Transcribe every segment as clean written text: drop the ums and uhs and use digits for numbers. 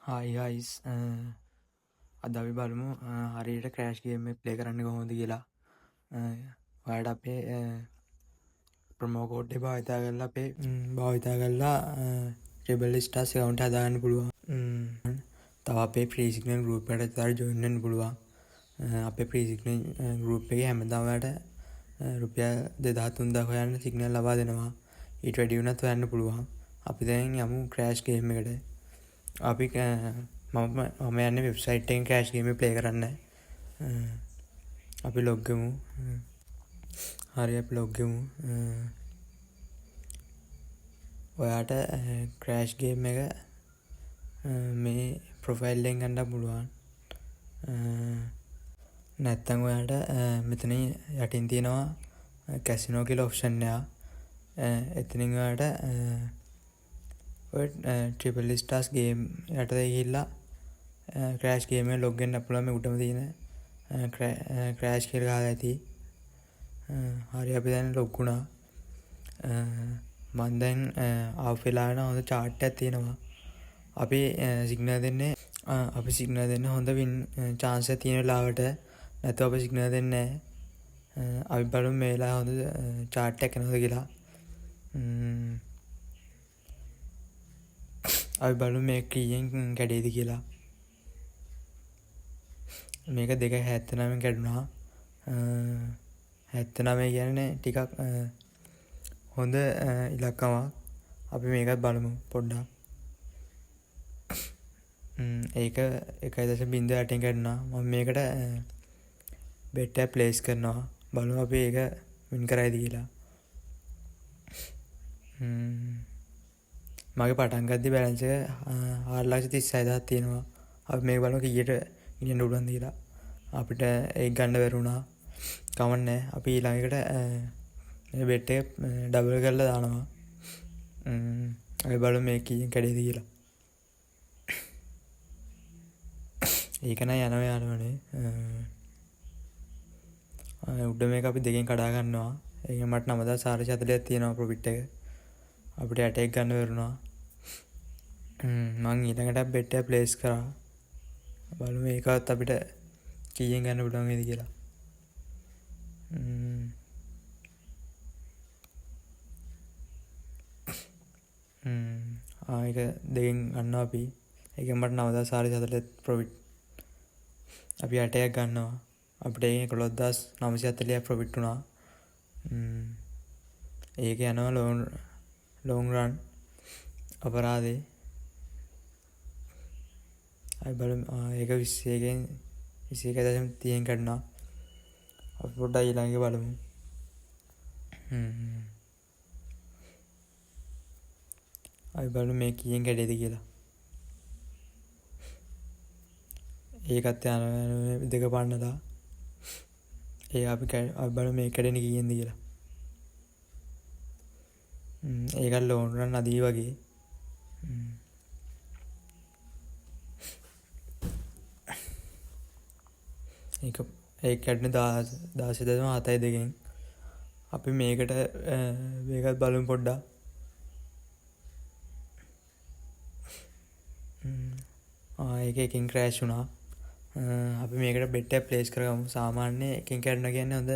Hi guys අද අපි බලමු හරියට ක්‍රෑෂ් ගේම් එක ප්ලේ කරන්න කොහොමද කියලා. ඔයාලට අපේ ප්‍රොමෝ කෝඩ් එක භාවිතා කරලා ට්‍රිබල් ස්ටාර්ස් account හදාගන්න පුළුවන්. තව අපේ ප්‍රී සිග්නල් ගෲප් එකට ජොයින් වෙන්න පුළුවන්. අපේ ප්‍රී සිග්නල් ගෲප් එකේ හැමදාම ඔයාලට රුපියල් 2000-3000 හොයන්න සිග්නල් ලබා දෙනවා. ඊට වැඩි වුණත් හොයන්න පුළුවන්. අපි දැන් යමු ක්‍රෑෂ් ගේම් එකට. අපි මම යන්නේ වෙබ්සයිට් එකෙන් ක්‍රෑෂ් ගේම් එක ප්ලේ කරන්න. අපි ලොග් වෙමු. හරි අපි ලොග් වෙමු. ඔයාට ක්‍රෑෂ් ගේම් එක මේ ප්‍රොෆයිල් එකෙන් ගන්න පුළුවන්. නැත්තම් ඔයාට මෙතන යටින් තියෙනවා කැසිනෝ කියලා ඔප්ෂන් එක. එතනින් ඔයාට ඔය ට්‍රිපල් ස්ටාර්ස් ගේම් යටට ගිහිල්ලා ක්‍රෑෂ් ගේම් එක ලොග් වෙන්න පුළුවන්. මේ උඩම තියෙන ක්‍රෑෂ් කියලා ගහලා ඇති. හරි අපි දැන් ලොග් වුණා. මම දැන් ආෆ් වෙලා යන හොඳ chart එකක් තියෙනවා. අපි සිග්නල් දෙන්නේ හොඳ වින් chance එක තියෙන වෙලාවට. නැත්නම් අපි සිග්නල් දෙන්නේ නැහැ. අපි බලමු මේ වෙලාව හොඳ chart එකක් එනවද කියලා. අපි බලමු මේ කීයෙන් කැඩේද කියලා. මේක 2.79 කැඩුනා. 79 කියන්නේ ටිකක් හොඳ ඉලක්කමක්. අපි මේකත් බලමු පොඩ්ඩක්. ඒක 1.08 කැඩුනා. මම මේකට bet එක ප්ලේස් කරනවා. බලමු අපි ඒක වින් කරයිද කියලා. මගේ පටන් ගද්දි බැලන්ස් එක 4,36,000 තියෙනවා. අපි මේක බලමු කීයට ඉන්න උඩන් දීලා. අපිට ඒක ගන්න බැරුණා. කමන්නේ. අපි ඊළඟට මේ bet එක ඩබල් කරලා දානවා. අපි බලමු මේ කීයෙන් කැඩේද කියලා. ඒක නෑ යනවනේ. උඩ මේක අපි දෙකෙන් කඩා ගන්නවා. ඒක මට 9,440ක් තියෙනවා ප්‍රොෆිට් එක. අපිට ඇටේක් ගන්න බැරුණා. මම ඊළඟට bet එක ප්ලේස් කරා. බලමු මේකත් අපිට කීයෙන් ගන්න පුළුවන් වේද කියලා. ඒක දෙකෙන් ගන්නවා අපි. ඒකෙන් මට 9,440 ප්‍රොෆිට්. අපි ඇටේක් ගන්නවා. අපිට 11,940ක් ප්‍රොෆිට් වුණා. ඒක යනවා long run අපරාධේ. අපි බලමු ඒක 21.30 කඩනවා. අපි පොඩ්ඩක් ඊළඟ බලමු. අපි බලමු මේ කීයෙන් කැඩේද කියලා. ඒකත් යන දෙක පන්නලා. අපි බලමු මේ කැඩෙන්නේ කීයෙන්ද කියලා. ඒකත් ලෝන් රන් අදී වගේ. ඒක කැඩෙන 16.72 අපි මේකත් බලමු පොඩ්ඩක්. ඒක එකකින් ක්‍රෑෂ් වුණා. අපි මේකට bet එක ප්ලේස් කරගමු. සාමාන්‍ය එකකින් කැඩෙනවා කියන්නේ හොඳ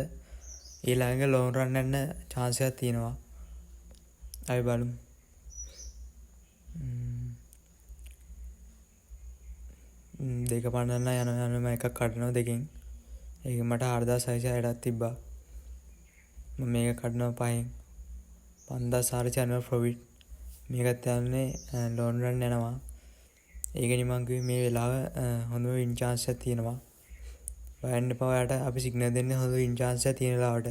ඊළඟ ලෝන් රන් යන්න chance එකක් තියෙනවා. අපි බලමු. දෙක පන්නන්න යනම එකක් කඩනවා දෙකෙන්. ඒක මට 4,660ක් තිබ්බා. මම මේක කඩනවා 5න්. 5,440 ප්‍රොෆිට්. මේකත් යන්නේ ලෝන් රන් යනවා. ඒකනි මං කිව්වේ මේ වෙලාව හොඳ වින් chance එකක් තියෙනවා. බලන්න එපා ඔයාට අපි සිග්නල් දෙන්නේ හොඳ වින් chance එකක් තියෙන වෙලාවට.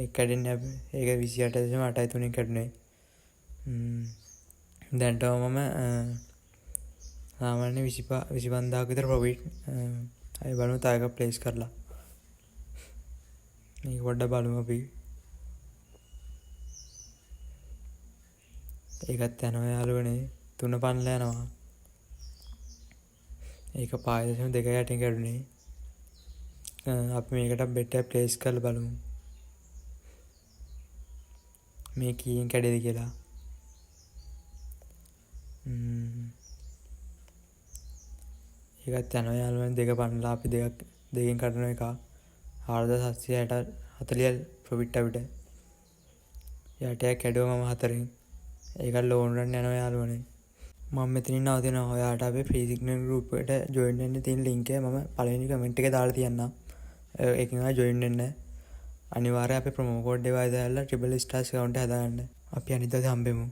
ඒක කැඩෙන්නේ ඒක 28.83 කැඩුනේ. දැන්ට මම සාමාන්‍ය 25,000ක් විතර ප්‍රොෆිට්. අපි බලමු තව එකක් ප්ලේස් කරලා. මේක පොඩ්ඩක් බලමු අපි. ඒකත් යනවා යාළුවනේ 3 පන්ලා යනවා. ඒක 5.2 කැඩුනේ. අපි මේකට bet එක ප්ලේස් කරලා බලමු. මේ කීයෙන් කැඩේද කියලා. ඒකත් යනවා යාළුවනේ 2 පන්නලා අපි දෙකෙන් කඩන එක 4740 ප්‍රොෆිට් අපිට. යටයක් කැඩුවා මම 4න්. ඒකත් ලෝන් රන් යනවා යාළුවනේ. මම මෙතනින් නවතිනවා. ඔයාට අපේ ෆ්‍රී සිග්නල් ගෲප් එකට ජොයින් වෙන්න තියෙන ලින්ක් එක මම පළවෙනි කමෙන්ට් එකේ දාලා තියන්නම්. ඒකෙන් ආයෙ ජොයින් වෙන්න. අනිවාර්යයෙන් අපේ ප්‍රොමෝ කෝඩ් එක දාලා ට්‍රිපල් ස්ටාර්ස් account එක හදාගන්න. අපි අනිත් දවසේ හම්බෙමු.